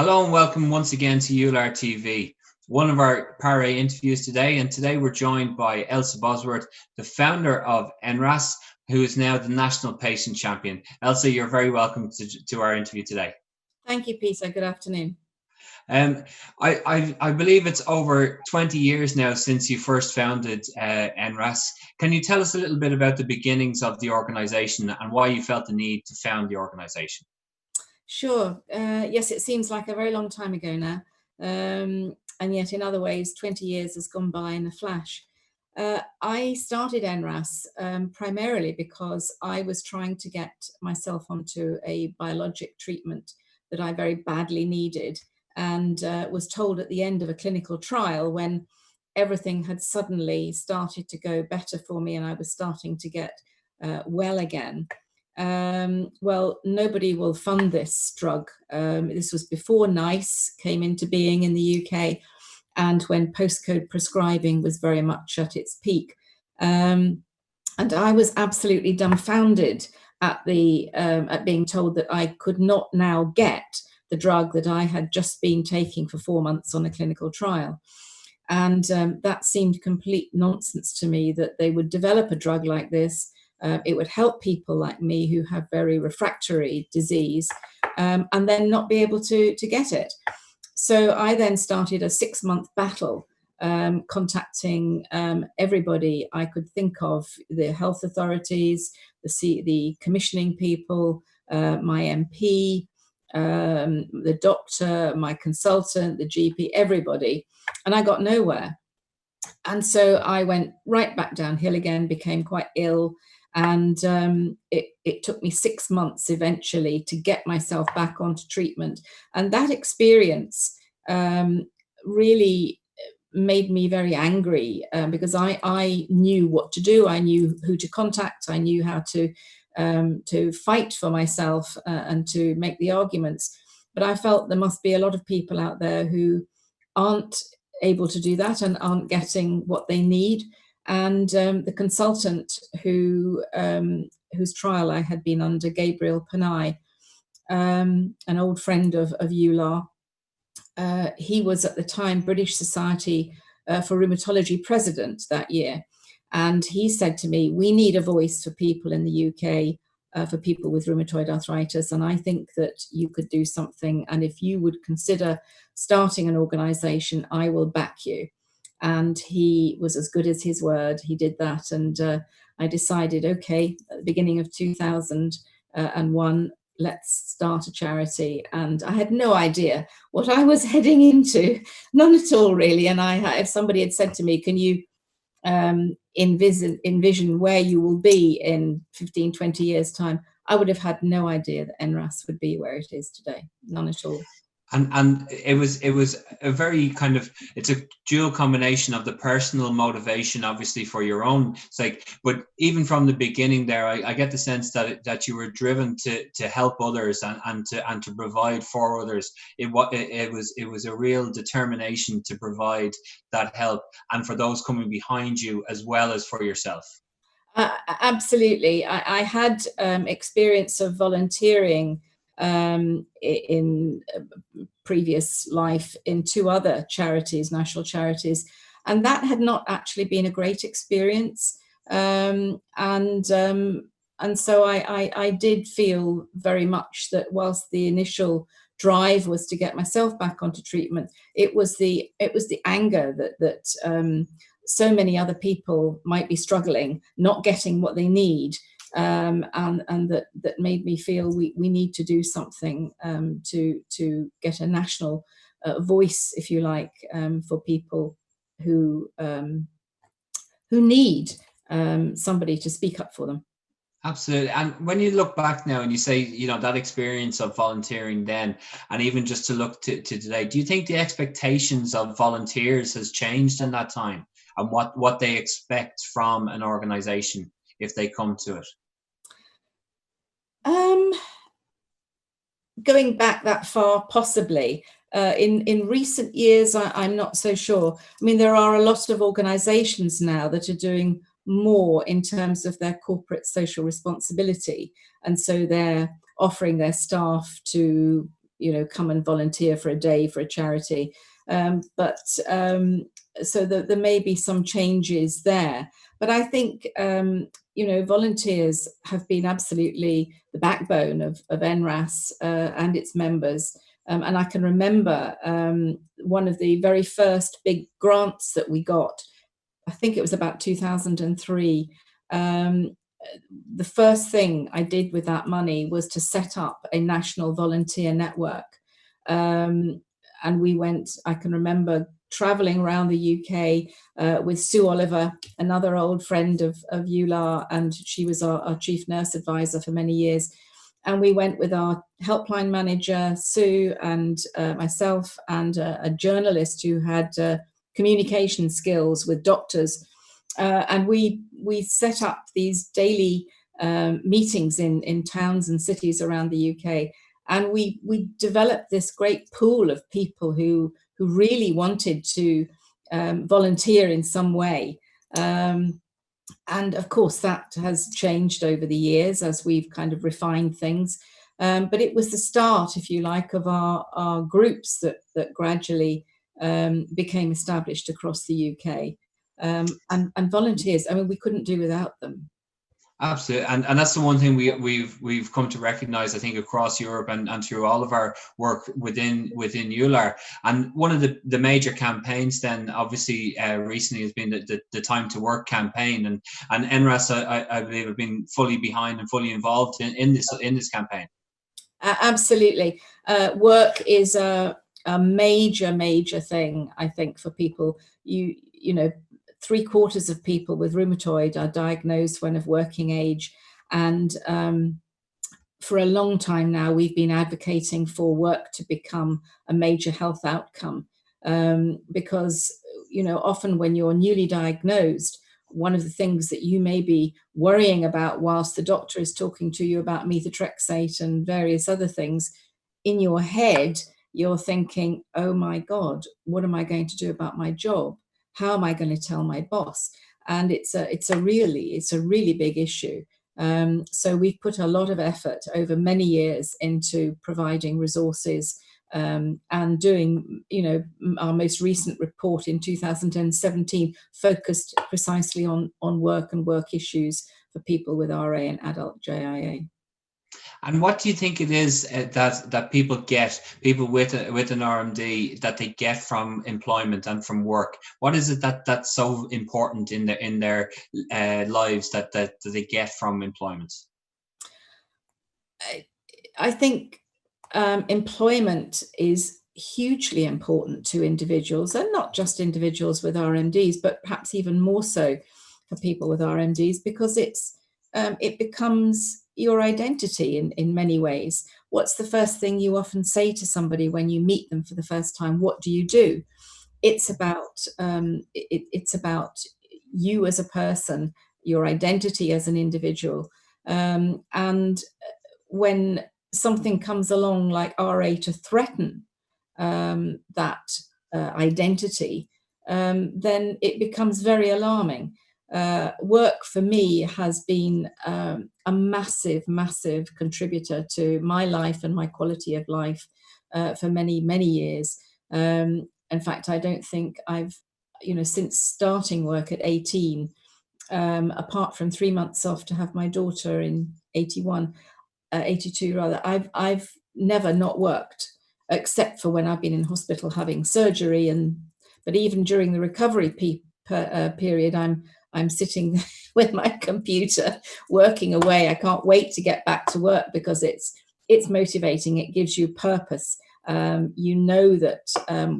Hello and welcome once again to EULAR TV, one of our Part A interviews today. And today we're joined by Ailsa Bosworth, the founder of NRAS, who is now the National Patient Champion. Ailsa, you're very welcome to our interview today. Thank you, Peter. Good afternoon. I believe it's over 20 years now since you first founded NRAS. Can you tell us a little bit about the beginnings of the organisation and why you felt the need to found the organisation? Sure. Yes, it seems like a very long time ago now. And yet in other ways, 20 years has gone by in a flash. I started NRAS primarily because I was trying to get myself onto a biologic treatment that I very badly needed, and was told at the end of a clinical trial, when everything had suddenly started to go better for me and I was starting to get well again. Well, nobody will fund this drug. This was before NICE came into being in the UK, and when postcode prescribing was very much at its peak. And I was absolutely dumbfounded at being told that I could not now get the drug that I had just been taking for 4 months on a clinical trial. And that seemed complete nonsense to me, that they would develop a drug like this. It would help people like me who have very refractory disease, and then not be able to get it. So I then started a 6-month battle, contacting everybody I could think of, the health authorities, the commissioning people, my MP, the doctor, my consultant, the GP, everybody, and I got nowhere. And so I went right back downhill again, became quite ill. And it took me 6 months eventually to get myself back onto treatment. And that experience really made me very angry, because I knew what to do. I knew who to contact. I knew how to fight for myself and to make the arguments. But I felt there must be a lot of people out there who aren't able to do that and aren't getting what they need. And the consultant whose trial I had been under, Gabriel Panay, an old friend of EULAR, he was at the time British Society for Rheumatology president that year. And he said to me, we need a voice for people in the UK, for people with rheumatoid arthritis. And I think that you could do something. And if you would consider starting an organisation, I will back you. And he was as good as his word. He did that. And I decided, okay, at the beginning of 2001, let's start a charity. And I had no idea what I was heading into, none at all, really. And if somebody had said to me, can you envision where you will be in 15, 20 years' time, I would have had no idea that NRAS would be where it is today, none at all. And it was a very kind of, it's a dual combination of the personal motivation, obviously for your own sake, but even from the beginning there, I get the sense that you were driven to help others and to provide for others. It was a real determination to provide that help, and for those coming behind you as well as for yourself. Absolutely. I had experience of volunteering in previous life in 2 other charities, national charities, and that had not actually been a great experience. And so I did feel very much that whilst the initial drive was to get myself back onto treatment, it was the anger that so many other people might be struggling, not getting what they need. And that made me feel we need to do something to get a national voice, if you like, for people who need somebody to speak up for them. Absolutely. And when you look back now and you say, that experience of volunteering then, and even just to look to today, do you think the expectations of volunteers has changed in that time, and what they expect from an organization if they come to it? Going back that far, possibly. In recent years, I'm not so sure. I mean, there are a lot of organizations now that are doing more in terms of their corporate social responsibility. And so they're offering their staff to come and volunteer for a day for a charity. So there may be some changes there. But I think, volunteers have been absolutely the backbone of NRAS and its members. And I can remember one of the very first big grants that we got, I think it was about 2003. The first thing I did with that money was to set up a national volunteer network. And we went, I can remember traveling around the UK with Sue Oliver, another old friend of EULAR, and she was our chief nurse advisor for many years. And we went with our helpline manager, Sue, and myself, and a journalist who had communication skills with doctors. And we set up these daily meetings in towns and cities around the UK. And we developed this great pool of people who really wanted to volunteer in some way. And of course, that has changed over the years as we've kind of refined things. But it was the start, if you like, of our groups that gradually became established across the UK. And volunteers, I mean, we couldn't do without them. Absolutely, and that's the one thing we've come to recognise, I think, across Europe and through all of our work within EULAR. And one of the major campaigns then, obviously, recently has been the Time2Work campaign, and NRAS, I believe, have been fully behind and fully involved in this campaign. Absolutely, work is a major thing, I think, for people. You know. 3/4 of people with rheumatoid are diagnosed when of working age. And for a long time now, we've been advocating for work to become a major health outcome. Because, often when you're newly diagnosed, one of the things that you may be worrying about whilst the doctor is talking to you about methotrexate and various other things, in your head, you're thinking, oh my God, what am I going to do about my job? How am I going to tell my boss? And it's a really big issue. So we've put a lot of effort over many years into providing resources and doing, our most recent report in 2017 focused precisely on work and work issues for people with RA and adult JIA. And what do you think it is that people with an RMD, that they get from employment and from work? What is it that's so important in their lives that they get from employment? I think employment is hugely important to individuals, and not just individuals with RMDs, but perhaps even more so for people with RMDs, because it becomes your identity in many ways. What's the first thing you often say to somebody when you meet them for the first time? What do you do? It's about you as a person, your identity as an individual. And when something comes along like RA to threaten that identity, then it becomes very alarming. Work for me has been a massive contributor to my life and my quality of life for many years. In fact, I don't think I've, since starting work at 18, apart from 3 months off to have my daughter in 82 rather, I've never not worked, except for when I've been in hospital having surgery. But even during the recovery period, I'm sitting with my computer working away. I can't wait to get back to work because it's motivating. It gives you purpose. That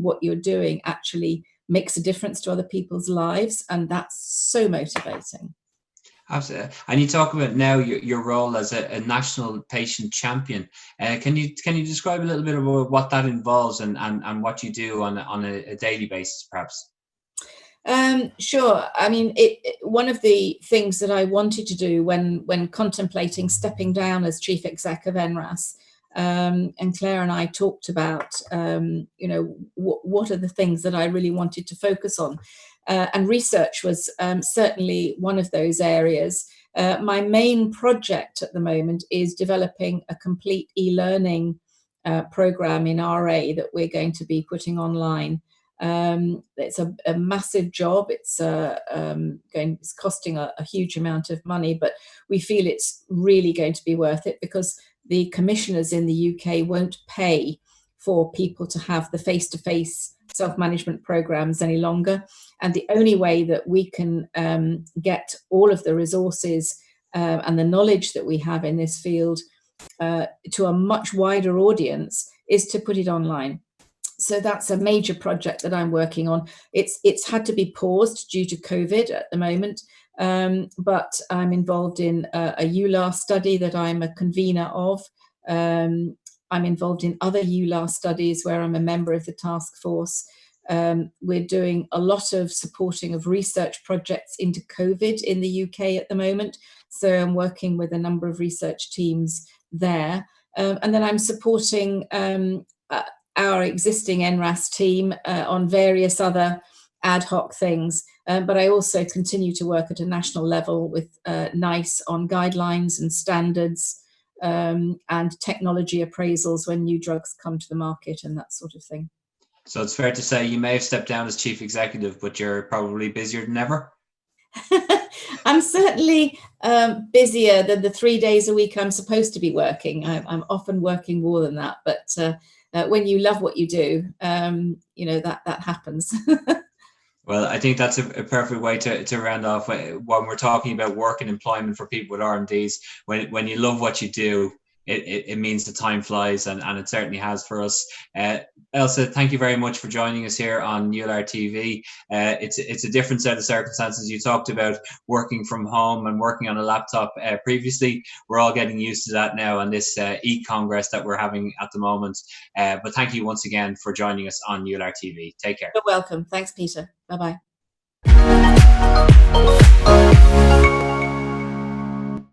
what you're doing actually makes a difference to other people's lives, and that's so motivating. Absolutely. And you talk about now your role as a national patient champion. Can you describe a little bit about what that involves and what you do on a daily basis, perhaps? Sure. I mean, one of the things that I wanted to do when contemplating stepping down as chief exec of NRAS, and Claire and I talked about, what are the things that I really wanted to focus on. And research was certainly one of those areas. My main project at the moment is developing a complete e-learning program in RA that we're going to be putting online. It's a massive job. It's costing a huge amount of money, but we feel it's really going to be worth it, because the commissioners in the UK won't pay for people to have the face-to-face self-management programs any longer. And the only way that we can get all of the resources and the knowledge that we have in this field to a much wider audience is to put it online. So that's a major project that I'm working on. It's had to be paused due to COVID at the moment, but I'm involved in a EULAR study that I'm a convener of. I'm involved in other EULAR studies where I'm a member of the task force. We're doing a lot of supporting of research projects into COVID in the UK at the moment. So I'm working with a number of research teams there. And then I'm supporting our existing NRAS team on various other ad hoc things. But I also continue to work at a national level with NICE on guidelines and standards and technology appraisals when new drugs come to the market and that sort of thing. So it's fair to say you may have stepped down as chief executive, but you're probably busier than ever. I'm certainly busier than the 3 days a week I'm supposed to be working. I'm often working more than that, but when you love what you do, that happens. Well, I think that's a perfect way to round off when we're talking about work and employment for people with RMDs. When you love what you do, it means the time flies, and it certainly has for us. Ailsa, thank you very much for joining us here on EULAR TV. It's a different set of circumstances. You talked about working from home and working on a laptop previously. We're all getting used to that now on this e-congress that we're having at the moment. But thank you once again for joining us on EULAR TV. Take care. You're welcome. Thanks, Peter. Bye-bye.